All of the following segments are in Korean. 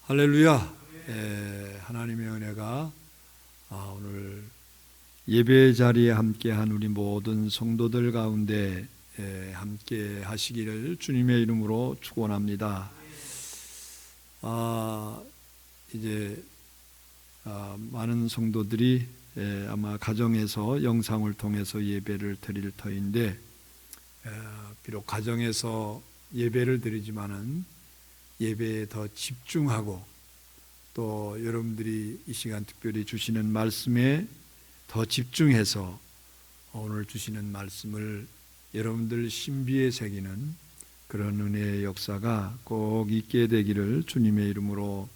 할렐루야. 하나님의 은혜가 오늘 예배 자리에 함께한 우리 모든 성도들 가운데 함께 하시기를 주님의 이름으로 축원합니다. 이제 많은 성도들이 아마 가정에서 영상을 통해서 예배를 드릴 터인데, 비록 가정에서 예배를 드리지만은 예배에 더 집중하고 또 여러분들이 이 시간 특별히 주시는 말씀에 더 집중해서 오늘 주시는 말씀을 여러분들 신비에 새기는 그런 은혜의 역사가 꼭 있게 되기를 주님의 이름으로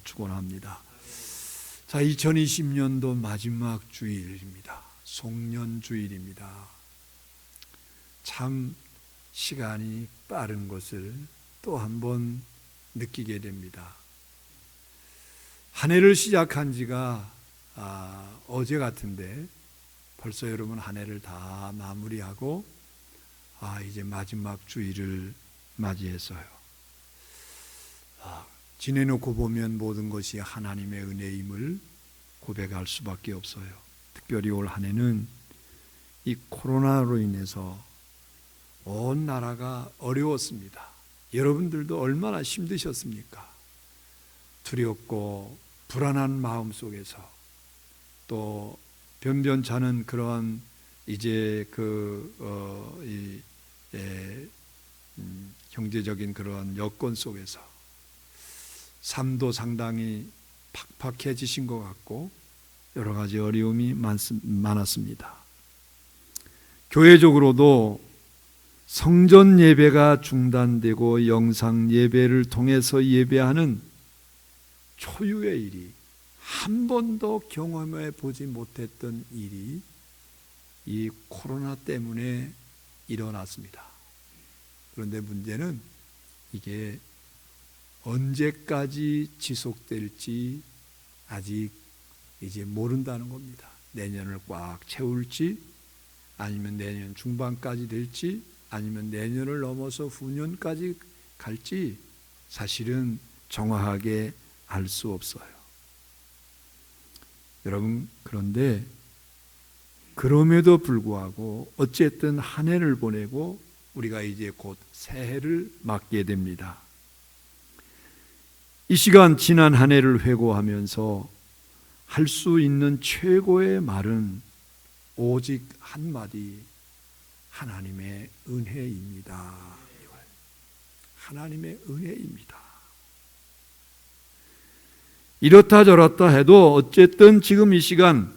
축원합니다. 자, 2020년도 마지막 주일입니다. 송년주일입니다. 참 시간이 빠른 것을 또 한 번 느끼게 됩니다. 한 해를 시작한 지가 어제 같은데 벌써 여러분 한 해를 다 마무리하고 이제 마지막 주일을 맞이했어요. 지내놓고 보면 모든 것이 하나님의 은혜임을 고백할 수밖에 없어요. 특별히 올 한 해는 이 코로나로 인해서 온 나라가 어려웠습니다. 여러분들도 얼마나 힘드셨습니까? 두렵고 불안한 마음 속에서 또 변변찮은 그런 이제 경제적인 그런 여건 속에서 삶도 상당히 팍팍해지신 것 같고 여러 가지 어려움이 많았습니다. 교회적으로도 성전 예배가 중단되고 영상 예배를 통해서 예배하는 초유의 일이, 한 번도 경험해 보지 못했던 일이 이 코로나 때문에 일어났습니다. 그런데 문제는 이게 언제까지 지속될지 아직 이제 모른다는 겁니다. 내년을 꽉 채울지, 아니면 내년 중반까지 될지, 아니면 내년을 넘어서 후년까지 갈지 사실은 정확하게 알 수 없어요. 여러분, 그런데 그럼에도 불구하고 어쨌든 한 해를 보내고 우리가 이제 곧 새해를 맞게 됩니다. 이 시간 지난 한 해를 회고하면서 할 수 있는 최고의 말은 오직 한마디, 하나님의 은혜입니다. 하나님의 은혜입니다. 이렇다 저렇다 해도 어쨌든 지금 이 시간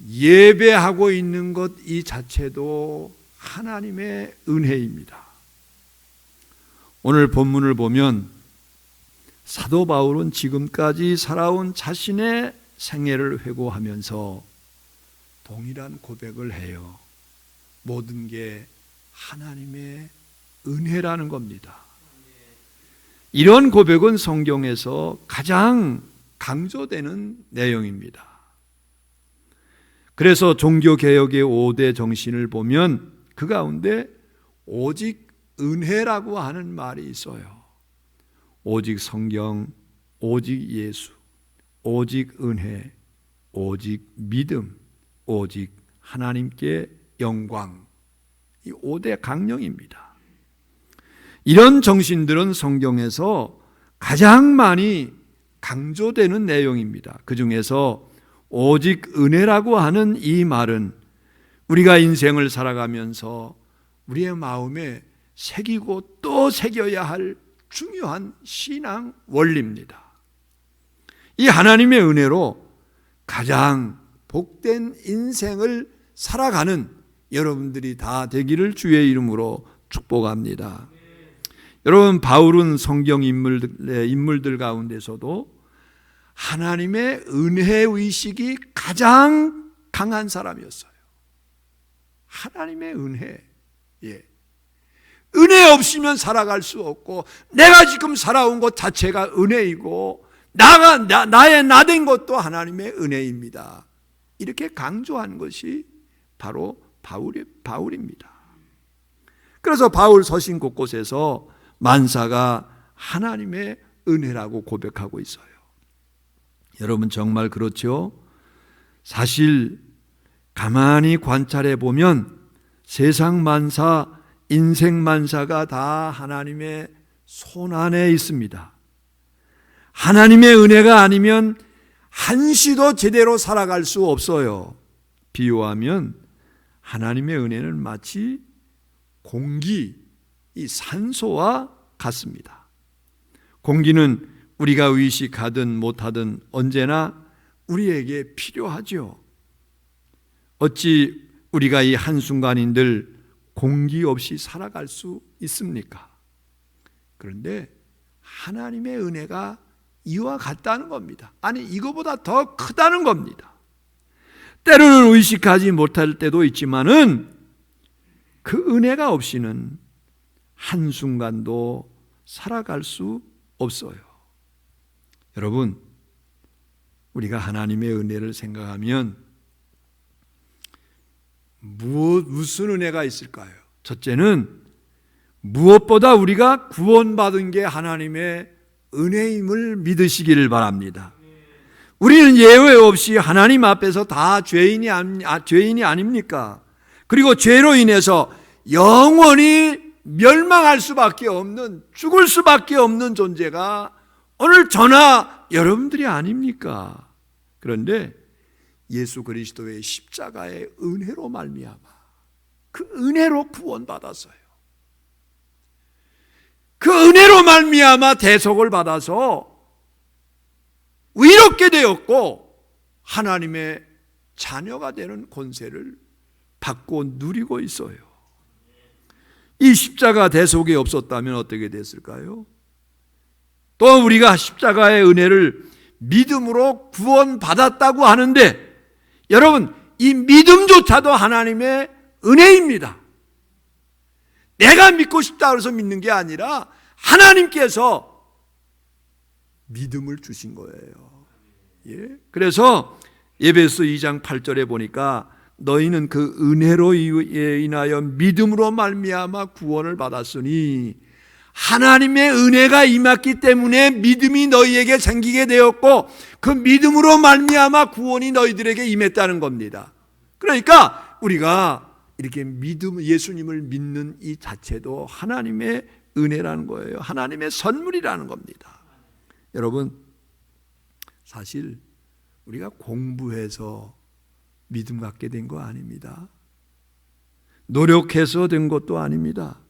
예배하고 있는 것 이 자체도 하나님의 은혜입니다. 오늘 본문을 보면 사도 바울은 지금까지 살아온 자신의 생애를 회고하면서 동일한 고백을 해요. 모든 게 하나님의 은혜라는 겁니다. 이런 고백은 성경에서 가장 강조되는 내용입니다. 그래서 종교개혁의 5대 정신을 보면 그 가운데 오직 은혜라고 하는 말이 있어요. 오직 성경, 오직 예수, 오직 은혜, 오직 믿음, 오직 하나님께 영광, 이 5대 강령입니다. 이런 정신들은 성경에서 가장 많이 강조되는 내용입니다. 그 중에서 오직 은혜라고 하는 이 말은 우리가 인생을 살아가면서 우리의 마음에 새기고 또 새겨야 할 중요한 신앙 원리입니다. 이 하나님의 은혜로 가장 복된 인생을 살아가는 여러분들이 다 되기를 주의 이름으로 축복합니다. 여러분, 바울은 성경 인물들 가운데서도 하나님의 은혜의식이 가장 강한 사람이었어요. 하나님의 은혜. 은혜 없이면 살아갈 수 없고, 내가 지금 살아온 것 자체가 은혜이고, 나의 나된 것도 하나님의 은혜입니다. 이렇게 강조한 것이 바로 바울입니다. 그래서 바울 서신 곳곳에서 만사가 하나님의 은혜라고 고백하고 있어요. 여러분 정말 그렇죠? 사실 가만히 관찰해 보면 세상 만사, 인생 만사가 다 하나님의 손 안에 있습니다. 하나님의 은혜가 아니면 한시도 제대로 살아갈 수 없어요. 비유하면 하나님의 은혜는 마치 공기, 이 산소와 같습니다. 공기는 우리가 의식하든 못하든 언제나 우리에게 필요하죠. 어찌 우리가 이 한순간인들 공기 없이 살아갈 수 있습니까? 그런데 하나님의 은혜가 이와 같다는 겁니다. 아니, 이거보다 더 크다는 겁니다. 때로는 의식하지 못할 때도 있지만은 그 은혜가 없이는 한순간도 살아갈 수 없어요. 여러분, 우리가 하나님의 은혜를 생각하면 무슨 은혜가 있을까요? 첫째는 무엇보다 우리가 구원받은 게 하나님의 은혜임을 믿으시기를 바랍니다. 우리는 예외 없이 하나님 앞에서 다 죄인이 아닙니까? 그리고 죄로 인해서 영원히 멸망할 수밖에 없는, 죽을 수밖에 없는 존재가 오늘 저나 여러분들이 아닙니까? 그런데 예수 그리스도의 십자가의 은혜로 말미암아 그 은혜로 구원받았어요. 그 은혜로 말미암아 대속을 받아서 의롭게 되었고 하나님의 자녀가 되는 권세를 받고 누리고 있어요. 이 십자가 대속이 없었다면 어떻게 됐을까요? 또 우리가 십자가의 은혜를 믿음으로 구원받았다고 하는데 여러분, 이 믿음조차도 하나님의 은혜입니다. 내가 믿고 싶다 해서 믿는 게 아니라 하나님께서 믿음을 주신 거예요. 예? 그래서 에베소 2장 8절에 보니까 너희는 그 은혜로 인하여 믿음으로 말미암아 구원을 받았으니 하나님의 은혜가 임했기 때문에 믿음이 너희에게 생기게 되었고 그 믿음으로 말미암아 구원이 너희들에게 임했다는 겁니다. 그러니까 우리가 이렇게 예수님을 믿는 이 자체도 하나님의 은혜라는 거예요. 하나님의 선물이라는 겁니다. 여러분, 사실 우리가 공부해서 믿음 갖게 된 거 아닙니다. 노력해서 된 것도 아닙니다.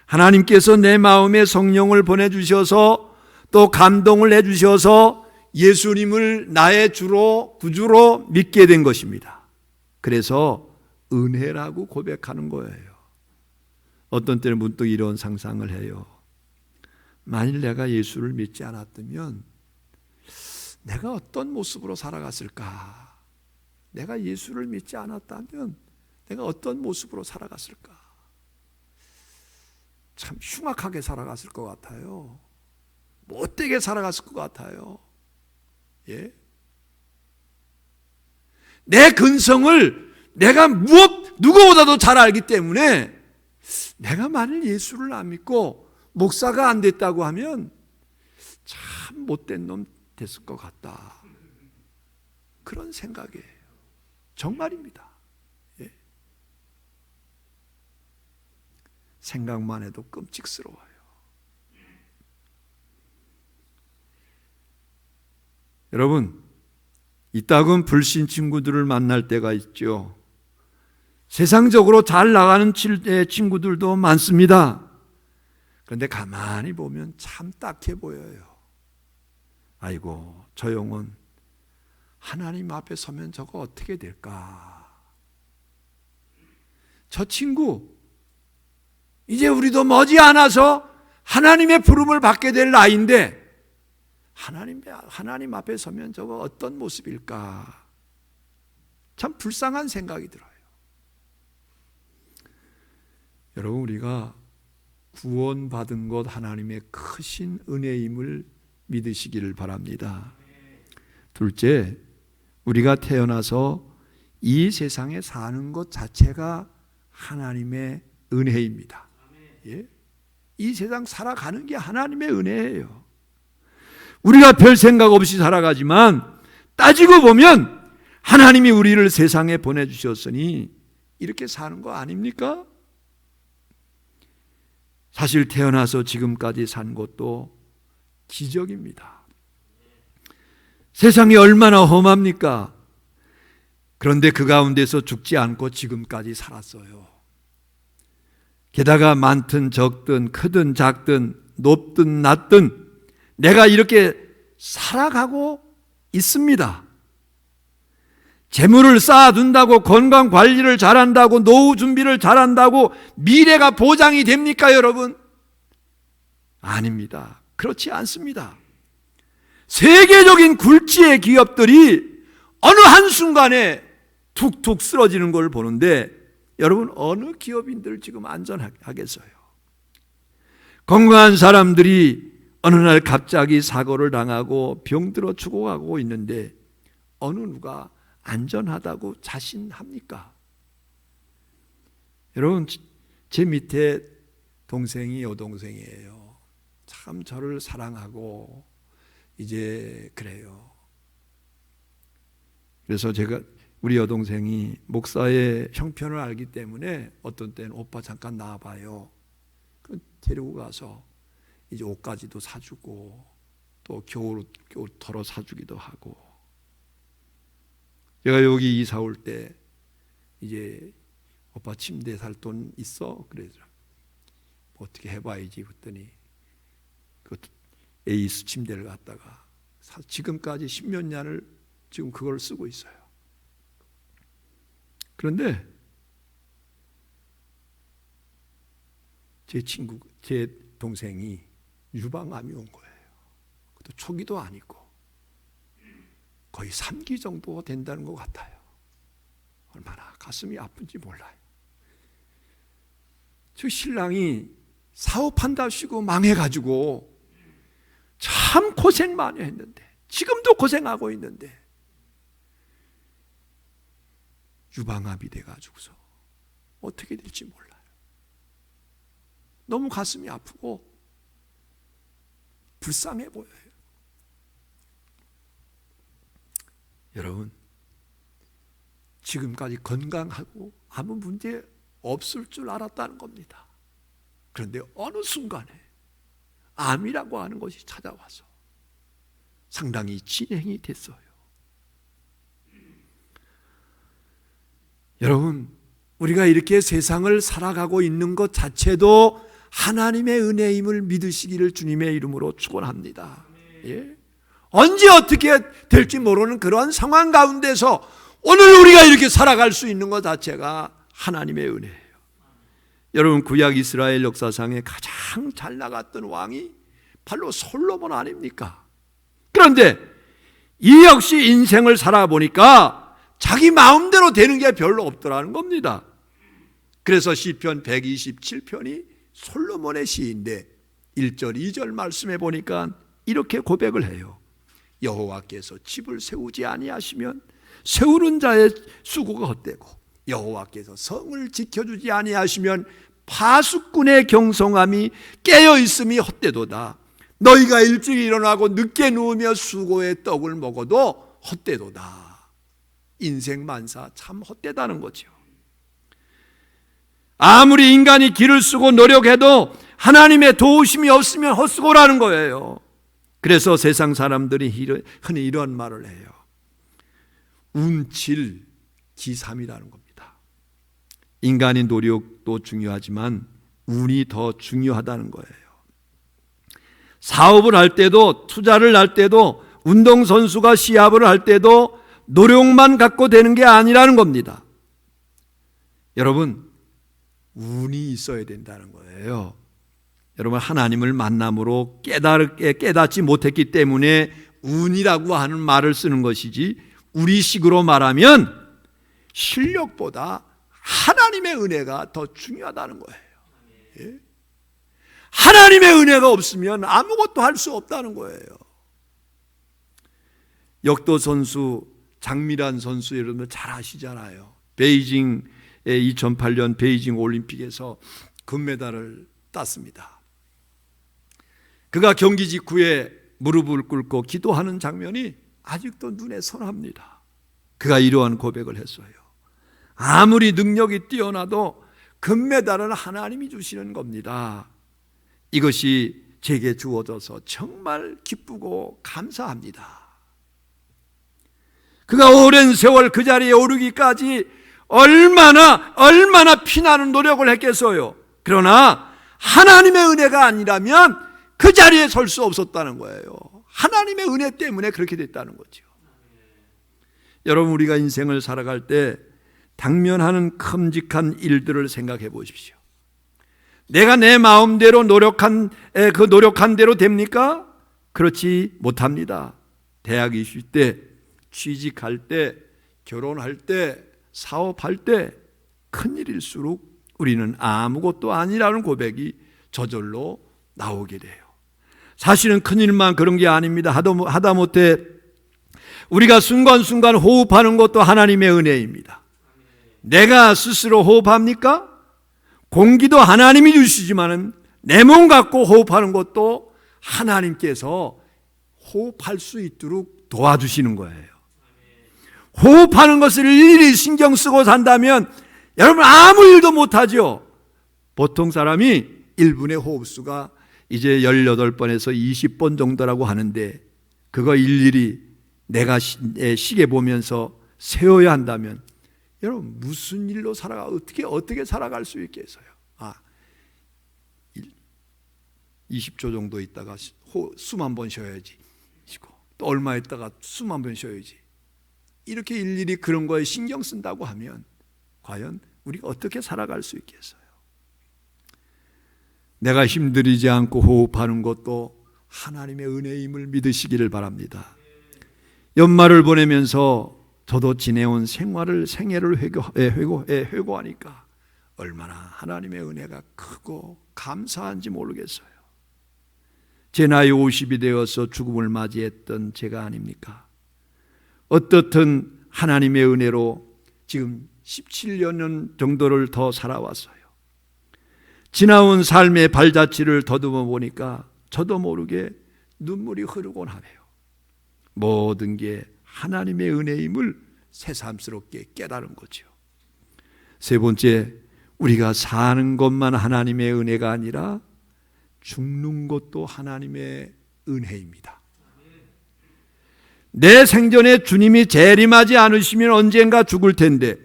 하나님께서 내 마음에 성령을 보내주셔서 또 감동을 해주셔서 예수님을 나의 주로 구주로 믿게 된 것입니다. 그래서 은혜라고 고백하는 거예요. 어떤 때는 문득 이런 상상을 해요. 만일 내가 예수를 믿지 않았다면 내가 어떤 모습으로 살아갔을까? 내가 예수를 믿지 않았다면 내가 어떤 모습으로 살아갔을까? 참 흉악하게 살아갔을 것 같아요. 못되게 살아갔을 것 같아요. 예? 내 근성을 내가 누구보다도 잘 알기 때문에 내가 만일 예수를 안 믿고 목사가 안 됐다고 하면 참 못된 놈 됐을 것 같다. 그런 생각이에요. 정말입니다. 예. 생각만 해도 끔찍스러워요. 여러분, 이따금 불신 친구들을 만날 때가 있죠. 세상적으로 잘 나가는 친구들도 많습니다. 그런데 가만히 보면 참 딱해 보여요. 아이고, 저 영혼 하나님 앞에 서면 저거 어떻게 될까? 저 친구 이제 우리도 머지않아서 하나님의 부름을 받게 될 나이인데 하나님 앞에 서면 저거 어떤 모습일까? 참 불쌍한 생각이 들어요. 여러분, 우리가 구원받은 것 하나님의 크신 은혜임을 믿으시기를 바랍니다. 둘째, 우리가 태어나서 이 세상에 사는 것 자체가 하나님의 은혜입니다. 예? 이 세상 살아가는 게 하나님의 은혜예요. 우리가 별 생각 없이 살아가지만 따지고 보면 하나님이 우리를 세상에 보내주셨으니 이렇게 사는 거 아닙니까? 사실 태어나서 지금까지 산 것도 기적입니다. 세상이 얼마나 험합니까? 그런데 그 가운데서 죽지 않고 지금까지 살았어요. 게다가 많든 적든 크든 작든 높든 낮든 내가 이렇게 살아가고 있습니다. 재물을 쌓아둔다고, 건강 관리를 잘한다고, 노후 준비를 잘한다고 미래가 보장이 됩니까, 여러분? 아닙니다. 그렇지 않습니다. 세계적인 굴지의 기업들이 어느 한순간에 툭툭 쓰러지는 걸 보는데 여러분, 어느 기업인들 지금 안전하겠어요? 건강한 사람들이 어느 날 갑자기 사고를 당하고 병들어 죽어가고 있는데 어느 누가 안전하다고 자신합니까? 여러분, 제 밑에 동생이 여동생이에요. 참 저를 사랑하고 이제 그래요. 그래서 제가 우리 여동생이 목사의 형편을 알기 때문에 어떤 때는 오빠 잠깐 나와봐요. 데리고 가서 이제 옷까지도 사주고 또 겨울 옷 털어 사주기도 하고. 제가 여기 이사 올 때 이제 오빠 침대 살 돈 있어? 그래서 어떻게 해봐야지 그랬더니 그 에이스 침대를 갖다가 지금까지 10몇 년을 지금 그걸 쓰고 있어요. 그런데 제 동생이 유방암이 온 거예요. 그것도 초기도 아니고 거의 3기 정도 된다는 것 같아요. 얼마나 가슴이 아픈지 몰라요. 저 신랑이 사업한다시고 망해가지고 참 고생 많이 했는데, 지금도 고생하고 있는데 유방암이 돼가지고서 어떻게 될지 몰라요. 너무 가슴이 아프고 불쌍해 보여요. 여러분, 지금까지 건강하고 아무 문제 없을 줄 알았다는 겁니다. 그런데 어느 순간에 암이라고 하는 것이 찾아와서 상당히 진행이 됐어요. 여러분, 우리가 이렇게 세상을 살아가고 있는 것 자체도 하나님의 은혜임을 믿으시기를 주님의 이름으로 축원합니다. 예? 언제 어떻게 될지 모르는 그러한 상황 가운데서 오늘 우리가 이렇게 살아갈 수 있는 것 자체가 하나님의 은혜예요. 여러분, 구약 이스라엘 역사상에 가장 잘 나갔던 왕이 바로 솔로몬 아닙니까? 그런데 이 역시 인생을 살아보니까 자기 마음대로 되는 게 별로 없더라는 겁니다. 그래서 시편 127편이 솔로몬의 시인데 1절 2절 말씀해 보니까 이렇게 고백을 해요. 여호와께서 집을 세우지 아니하시면 세우는 자의 수고가 헛되고 여호와께서 성을 지켜주지 아니하시면 파수꾼의 경성함이 깨어있음이 헛되도다. 너희가 일찍 일어나고 늦게 누우며 수고의 떡을 먹어도 헛되도다. 인생 만사 참 헛되다는 거죠. 아무리 인간이 길을 쓰고 노력해도 하나님의 도우심이 없으면 헛수고라는 거예요. 그래서 세상 사람들이 흔히 이런 말을 해요. 운칠기삼이라는 겁니다. 인간의 노력도 중요하지만 운이 더 중요하다는 거예요. 사업을 할 때도, 투자를 할 때도, 운동선수가 시합을 할 때도 노력만 갖고 되는 게 아니라는 겁니다. 여러분, 운이 있어야 된다는 거예요. 여러분, 하나님을 만남으로 깨닫지 못했기 때문에 운이라고 하는 말을 쓰는 것이지, 우리식으로 말하면 실력보다 하나님의 은혜가 더 중요하다는 거예요. 예? 하나님의 은혜가 없으면 아무것도 할 수 없다는 거예요. 역도 선수 장미란 선수 여러분 잘 아시잖아요. 베이징 2008년 베이징 올림픽에서 금메달을 땄습니다. 그가 경기 직후에 무릎을 꿇고 기도하는 장면이 아직도 눈에 선합니다. 그가 이러한 고백을 했어요. 아무리 능력이 뛰어나도 금메달은 하나님이 주시는 겁니다. 이것이 제게 주어져서 정말 기쁘고 감사합니다. 그가 오랜 세월 그 자리에 오르기까지 얼마나 피나는 노력을 했겠어요. 그러나 하나님의 은혜가 아니라면 그 자리에 설 수 없었다는 거예요. 하나님의 은혜 때문에 그렇게 됐다는 거죠. 여러분, 우리가 인생을 살아갈 때 당면하는 큼직한 일들을 생각해 보십시오. 내가 내 마음대로 노력한 대로 됩니까? 그렇지 못합니다. 대학 있을 때, 취직할 때, 결혼할 때, 사업할 때 큰일일수록 우리는 아무것도 아니라는 고백이 저절로 나오게 돼요. 사실은 큰일만 그런 게 아닙니다. 하다못해 우리가 순간순간 호흡하는 것도 하나님의 은혜입니다. 내가 스스로 호흡합니까? 공기도 하나님이 주시지만은 내 몸 갖고 호흡하는 것도 하나님께서 호흡할 수 있도록 도와주시는 거예요. 호흡하는 것을 일일이 신경 쓰고 산다면 여러분 아무 일도 못하죠. 보통 사람이 1분의 호흡수가 이제 18번에서 20번 정도라고 하는데 그거 일일이 내가 시계 보면서 세워야 한다면 여러분 무슨 일로 어떻게 살아갈 수 있겠어요? 20초 정도 있다가 숨 한 번 쉬어야지. 또 얼마 있다가 숨 한 번 쉬어야지. 이렇게 일일이 그런 거에 신경 쓴다고 하면 과연 우리가 어떻게 살아갈 수 있겠어요? 내가 힘들이지 않고 호흡하는 것도 하나님의 은혜임을 믿으시기를 바랍니다. 연말을 보내면서 저도 지내온 생애를 회고하니까 얼마나 하나님의 은혜가 크고 감사한지 모르겠어요. 제 나이 50이 되어서 죽음을 맞이했던 제가 아닙니까? 어떻든 하나님의 은혜로 지금 17년 정도를 더 살아왔어요. 지나온 삶의 발자취를 더듬어 보니까 저도 모르게 눈물이 흐르곤 하네요. 모든 게 하나님의 은혜임을 새삼스럽게 깨달은 거죠. 세 번째, 우리가 사는 것만 하나님의 은혜가 아니라 죽는 것도 하나님의 은혜입니다. 내 생전에 주님이 재림하지 않으시면 언젠가 죽을 텐데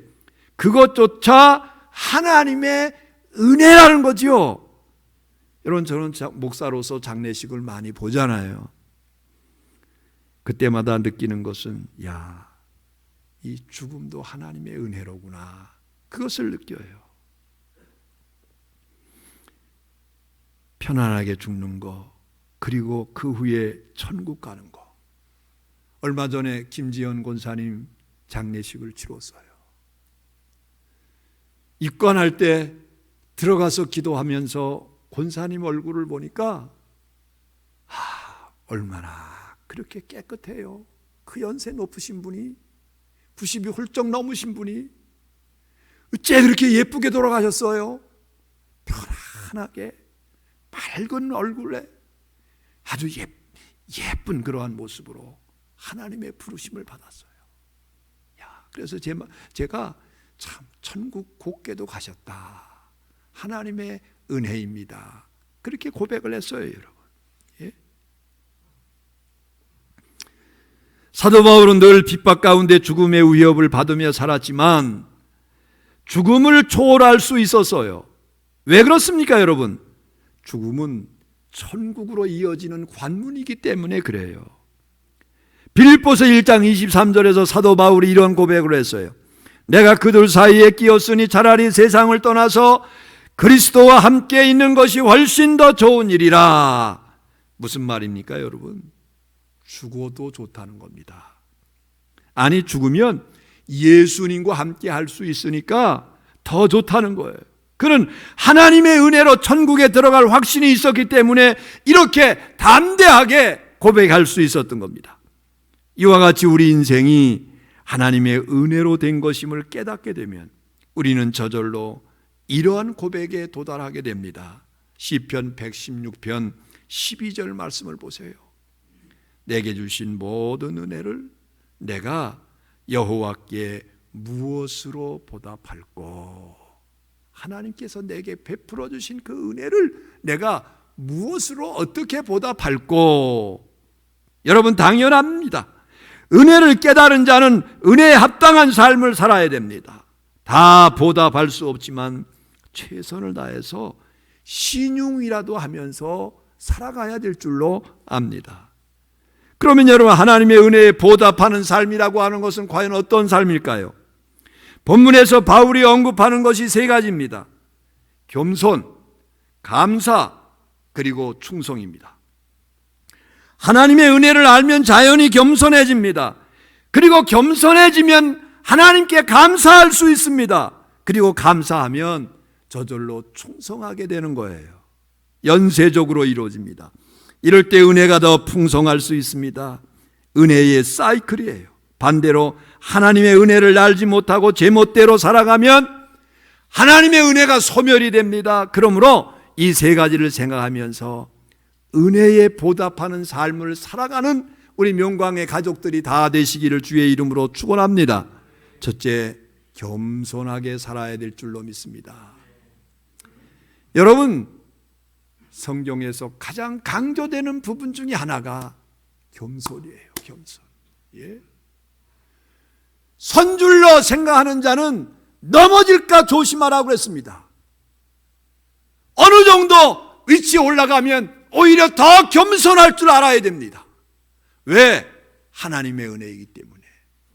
그것조차 하나님의 은혜라는 거죠. 여러분, 저는 목사로서 장례식을 많이 보잖아요. 그때마다 느끼는 것은 이 죽음도 하나님의 은혜로구나. 그것을 느껴요. 편안하게 죽는 거, 그리고 그 후에 천국 가는 거. 얼마 전에 김지연 권사님 장례식을 치렀어요. 입관할 때 들어가서 기도하면서 권사님 얼굴을 보니까 얼마나 그렇게 깨끗해요. 그 연세 높으신 분이, 90이 훌쩍 넘으신 분이 어째 그렇게 예쁘게 돌아가셨어요? 편안하게 밝은 얼굴에 아주 예쁜 그러한 모습으로 하나님의 부르심을 받았어요. 그래서 제가 참 천국 곱게도 가셨다. 하나님의 은혜입니다. 그렇게 고백을 했어요, 여러분. 예? 사도 바울은 늘 핍박 가운데 죽음의 위협을 받으며 살았지만 죽음을 초월할 수 있었어요. 왜 그렇습니까, 여러분? 죽음은 천국으로 이어지는 관문이기 때문에 그래요. 빌립보서 1장 23절에서 사도 바울이 이런 고백을 했어요. 내가 그들 사이에 끼었으니 차라리 세상을 떠나서 그리스도와 함께 있는 것이 훨씬 더 좋은 일이라. 무슨 말입니까, 여러분? 죽어도 좋다는 겁니다. 아니, 죽으면 예수님과 함께 할 수 있으니까 더 좋다는 거예요. 그는 하나님의 은혜로 천국에 들어갈 확신이 있었기 때문에 이렇게 담대하게 고백할 수 있었던 겁니다. 이와 같이 우리 인생이 하나님의 은혜로 된 것임을 깨닫게 되면 우리는 저절로 이러한 고백에 도달하게 됩니다. 시편 116편 12절 말씀을 보세요. 내게 주신 모든 은혜를 내가 여호와께 무엇으로 보답할꼬? 하나님께서 내게 베풀어 주신 그 은혜를 내가 무엇으로 어떻게 보답할꼬? 여러분, 당연합니다. 은혜를 깨달은 자는 은혜에 합당한 삶을 살아야 됩니다. 다 보답할 수 없지만 최선을 다해서 신용이라도 하면서 살아가야 될 줄로 압니다. 그러면 여러분, 하나님의 은혜에 보답하는 삶이라고 하는 것은 과연 어떤 삶일까요? 본문에서 바울이 언급하는 것이 세 가지입니다. 겸손, 감사, 그리고 충성입니다. 하나님의 은혜를 알면 자연히 겸손해집니다. 그리고 겸손해지면 하나님께 감사할 수 있습니다. 그리고 감사하면 저절로 충성하게 되는 거예요. 연쇄적으로 이루어집니다. 이럴 때 은혜가 더 풍성할 수 있습니다. 은혜의 사이클이에요. 반대로 하나님의 은혜를 알지 못하고 제멋대로 살아가면 하나님의 은혜가 소멸이 됩니다. 그러므로 이 세 가지를 생각하면서 은혜에 보답하는 삶을 살아가는 우리 명광의 가족들이 다 되시기를 주의 이름으로 축원합니다. 첫째, 겸손하게 살아야 될 줄로 믿습니다. 여러분, 성경에서 가장 강조되는 부분 중에 하나가 겸손이에요. 겸손. 예? 선줄로 생각하는 자는 넘어질까 조심하라고 그랬습니다. 어느 정도 위치에 올라가면 오히려 더 겸손할 줄 알아야 됩니다. 왜? 하나님의 은혜이기 때문에.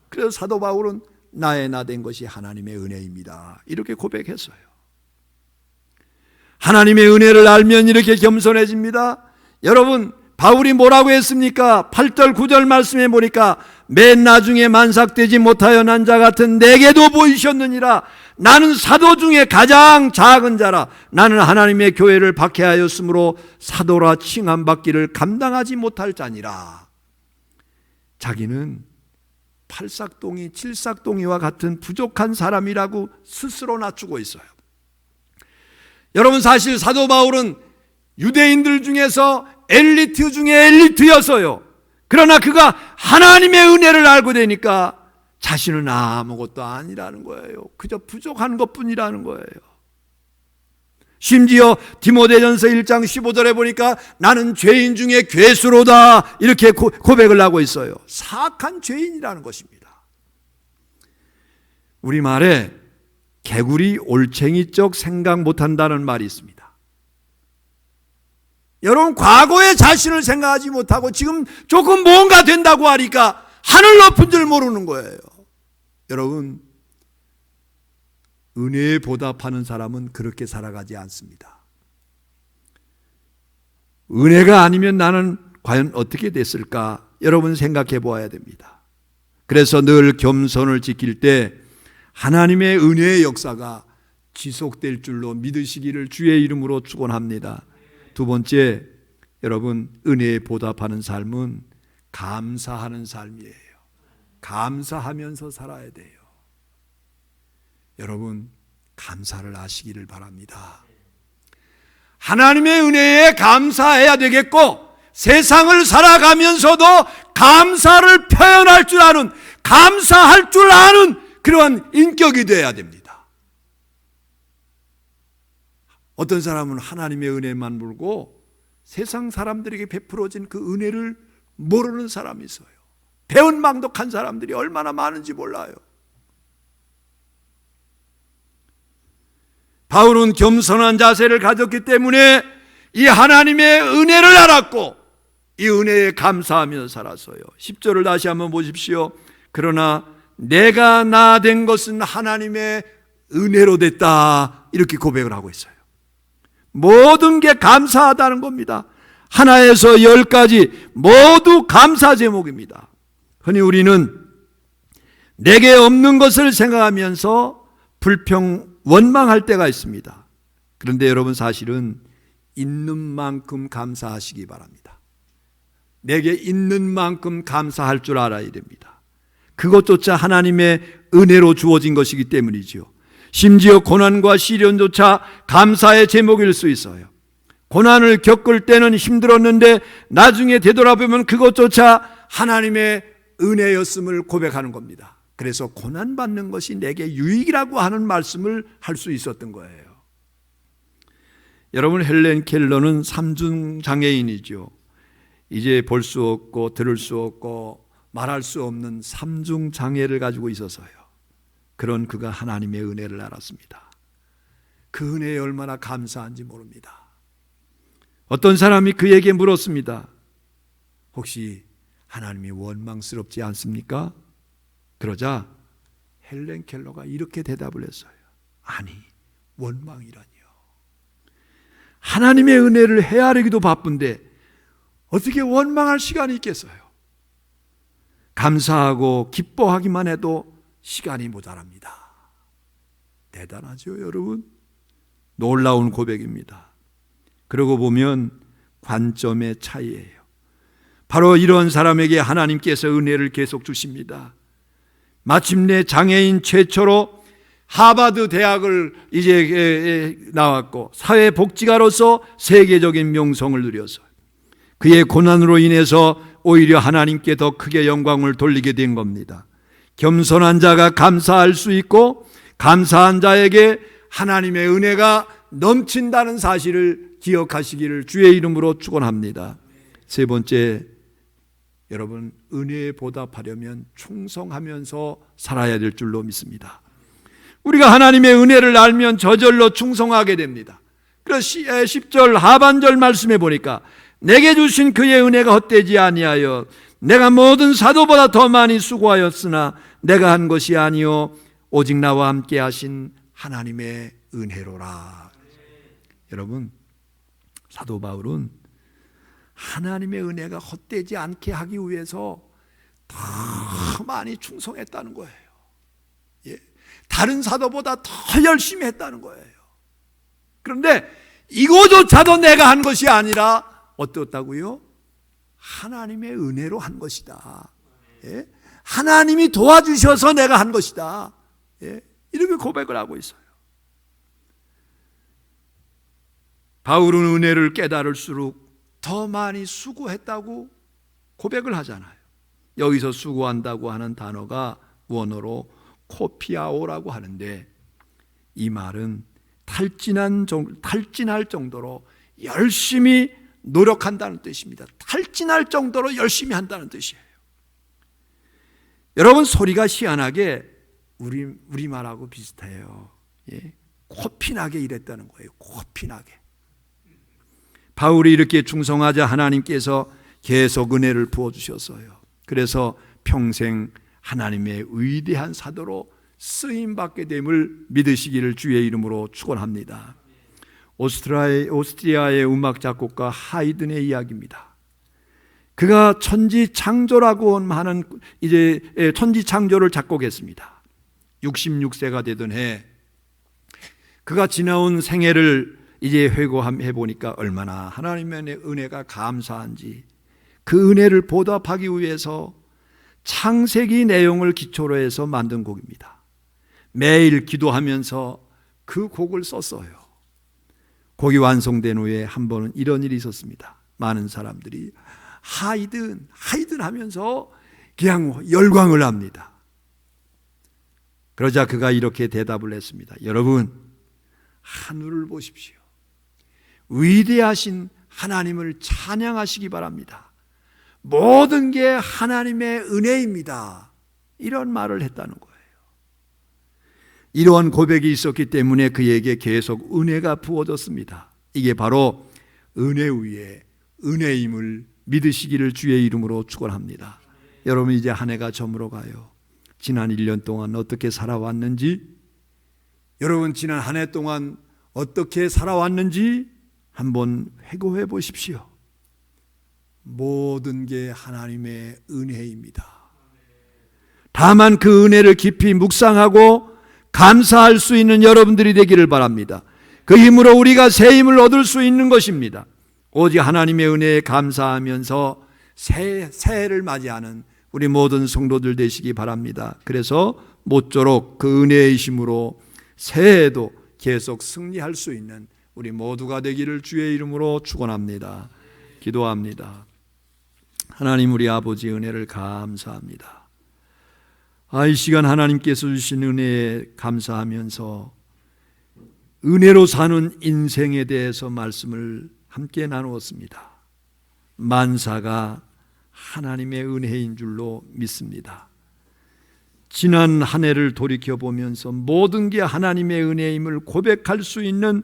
그래서 사도 바울은 나의 나 된 것이 하나님의 은혜입니다, 이렇게 고백했어요. 하나님의 은혜를 알면 이렇게 겸손해집니다. 여러분, 바울이 뭐라고 했습니까? 8절 9절 말씀에 보니까 맨 나중에 만삭되지 못하여 난 자 같은 내게도 보이셨느니라. 나는 사도 중에 가장 작은 자라. 나는 하나님의 교회를 박해하였으므로 사도라 칭함받기를 감당하지 못할 자니라. 자기는 팔싹동이 칠싹동이와 같은 부족한 사람이라고 스스로 낮추고 있어요. 여러분, 사실 사도 바울은 유대인들 중에서 엘리트 중에 엘리트였어요. 그러나 그가 하나님의 은혜를 알고 되니까 자신은 아무것도 아니라는 거예요. 그저 부족한 것뿐이라는 거예요. 심지어 디모데전서 1장 15절에 보니까 나는 죄인 중에 괴수로다, 이렇게 고백을 하고 있어요. 사악한 죄인이라는 것입니다. 우리말에 개구리 올챙이적 생각 못한다는 말이 있습니다. 여러분, 과거의 자신을 생각하지 못하고 지금 조금 뭔가 된다고 하니까 하늘 높은 줄 모르는 거예요. 여러분, 은혜에 보답하는 사람은 그렇게 살아가지 않습니다. 은혜가 아니면 나는 과연 어떻게 됐을까? 여러분, 생각해 보아야 됩니다. 그래서 늘 겸손을 지킬 때 하나님의 은혜의 역사가 지속될 줄로 믿으시기를 주의 이름으로 축원합니다. 두 번째, 여러분, 은혜에 보답하는 삶은 감사하는 삶이에요. 감사하면서 살아야 돼요. 여러분, 감사를 하시기를 바랍니다. 하나님의 은혜에 감사해야 되겠고, 세상을 살아가면서도 감사를 표현할 줄 아는, 감사할 줄 아는 그러한 인격이 되어야 됩니다. 어떤 사람은 하나님의 은혜만 모르고 세상 사람들에게 베풀어진 그 은혜를 모르는 사람이 있어요. 배은망덕한 사람들이 얼마나 많은지 몰라요. 바울은 겸손한 자세를 가졌기 때문에 이 하나님의 은혜를 알았고 이 은혜에 감사하며 살았어요. 10절을 다시 한번 보십시오. 그러나 내가 나 된 것은 하나님의 은혜로 됐다, 이렇게 고백을 하고 있어요. 모든 게 감사하다는 겁니다. 하나에서 10까지 모두 감사 제목입니다. 흔히 우리는 내게 없는 것을 생각하면서 원망할 때가 있습니다. 그런데 여러분, 사실은 있는 만큼 감사하시기 바랍니다. 내게 있는 만큼 감사할 줄 알아야 됩니다. 그것조차 하나님의 은혜로 주어진 것이기 때문이지요. 심지어 고난과 시련조차 감사의 제목일 수 있어요. 고난을 겪을 때는 힘들었는데 나중에 되돌아보면 그것조차 하나님의 은혜였음을 고백하는 겁니다. 그래서 고난받는 것이 내게 유익이라고 하는 말씀을 할 수 있었던 거예요. 여러분, 헬렌 켈러는 삼중장애인이죠. 이제 볼 수 없고 들을 수 없고 말할 수 없는 삼중장애를 가지고 있어서요. 그런 그가 하나님의 은혜를 알았습니다. 그 은혜에 얼마나 감사한지 모릅니다. 어떤 사람이 그에게 물었습니다. 혹시 하나님이 원망스럽지 않습니까? 그러자 헬렌 켈러가 이렇게 대답을 했어요. 아니, 원망이라니요. 하나님의 은혜를 헤아리기도 바쁜데 어떻게 원망할 시간이 있겠어요? 감사하고 기뻐하기만 해도 시간이 모자랍니다. 대단하죠, 여러분? 놀라운 고백입니다. 그러고 보면 관점의 차이예요. 바로 이런 사람에게 하나님께서 은혜를 계속 주십니다. 마침내 장애인 최초로 하버드 대학을 이제 나왔고 사회복지가로서 세계적인 명성을 누려서 그의 고난으로 인해서 오히려 하나님께 더 크게 영광을 돌리게 된 겁니다. 겸손한 자가 감사할 수 있고 감사한 자에게 하나님의 은혜가 넘친다는 사실을 기억하시기를 주의 이름으로 축원합니다. 세 번째, 여러분, 은혜에 보답하려면 충성하면서 살아야 될 줄로 믿습니다. 우리가 하나님의 은혜를 알면 저절로 충성하게 됩니다. 그래서 10절 하반절 말씀에 보니까 내게 주신 그의 은혜가 헛되지 아니하여 내가 모든 사도보다 더 많이 수고하였으나 내가 한 것이 아니요 오직 나와 함께 하신 하나님의 은혜로라. 여러분, 사도 바울은 하나님의 은혜가 헛되지 않게 하기 위해서 더 많이 충성했다는 거예요. 예. 다른 사도보다 더 열심히 했다는 거예요. 그런데 이거조차도 내가 한 것이 아니라 어떻다고요? 하나님의 은혜로 한 것이다. 예? 하나님이 도와주셔서 내가 한 것이다. 예? 이렇게 고백을 하고 있어요. 바울은 은혜를 깨달을수록 더 많이 수고했다고 고백을 하잖아요. 여기서 수고한다고 하는 단어가 원어로 코피아오라고 하는데 이 말은 탈진할 정도로 열심히 노력한다는 뜻입니다. 탈진할 정도로 열심히 한다는 뜻이에요. 여러분, 소리가 희한하게 우리말하고 비슷해요. 예? 코피나게 일했다는 거예요. 코피나게. 바울이 이렇게 충성하자 하나님께서 계속 은혜를 부어주셨어요. 그래서 평생 하나님의 위대한 사도로 쓰임받게 됨을 믿으시기를 주의 이름으로 축원합니다. 오스트리아의 음악 작곡가 하이든의 이야기입니다. 그가 천지창조라고 하는 이제 천지창조를 작곡했습니다. 66세가 되던 해 그가 지나온 생애를 이제 회고해 보니까 얼마나 하나님의 은혜가 감사한지 그 은혜를 보답하기 위해서 창세기 내용을 기초로 해서 만든 곡입니다. 매일 기도하면서 그 곡을 썼어요. 곡이 완성된 후에 한 번은 이런 일이 있었습니다. 많은 사람들이 하이든 하면서 그냥 열광을 합니다. 그러자 그가 이렇게 대답을 했습니다. 여러분, 하늘을 보십시오. 위대하신 하나님을 찬양하시기 바랍니다. 모든 게 하나님의 은혜입니다. 이런 말을 했다는 거예요. 이러한 고백이 있었기 때문에 그에게 계속 은혜가 부어졌습니다. 이게 바로 은혜 위에 은혜임을 믿으시기를 주의 이름으로 축원합니다. 여러분, 이제 한 해가 저물어 가요. 지난 1년 동안 어떻게 살아왔는지, 여러분 지난 한 해 동안 어떻게 살아왔는지 한번 회고해 보십시오. 모든 게 하나님의 은혜입니다. 다만 그 은혜를 깊이 묵상하고 감사할 수 있는 여러분들이 되기를 바랍니다. 그 힘으로 우리가 새 힘을 얻을 수 있는 것입니다. 오직 하나님의 은혜에 감사하면서 새해를 맞이하는 우리 모든 성도들 되시기 바랍니다. 그래서 모쪼록 그 은혜의 힘으로 새해에도 계속 승리할 수 있는 우리 모두가 되기를 주의 이름으로 축원합니다. 기도합니다. 하나님 우리 아버지 은혜를 감사합니다. 이 시간 하나님께서 주신 은혜에 감사하면서 은혜로 사는 인생에 대해서 말씀을 함께 나누었습니다. 만사가 하나님의 은혜인 줄로 믿습니다. 지난 한 해를 돌이켜보면서 모든 게 하나님의 은혜임을 고백할 수 있는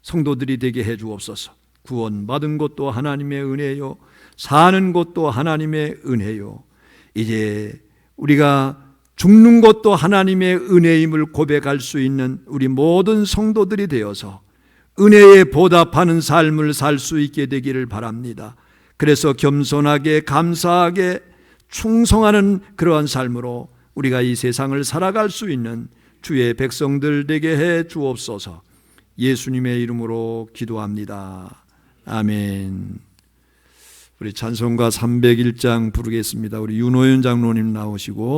성도들이 되게 해 주옵소서. 구원받은 것도 하나님의 은혜요, 사는 것도 하나님의 은혜요, 이제 우리가 죽는 것도 하나님의 은혜임을 고백할 수 있는 우리 모든 성도들이 되어서 은혜에 보답하는 삶을 살 수 있게 되기를 바랍니다. 그래서 겸손하게 감사하게 충성하는 그러한 삶으로 우리가 이 세상을 살아갈 수 있는 주의 백성들 되게 해 주옵소서. 예수님의 이름으로 기도합니다. 아멘. 우리 찬송가 301장 부르겠습니다. 우리 윤호연 장로님 나오시고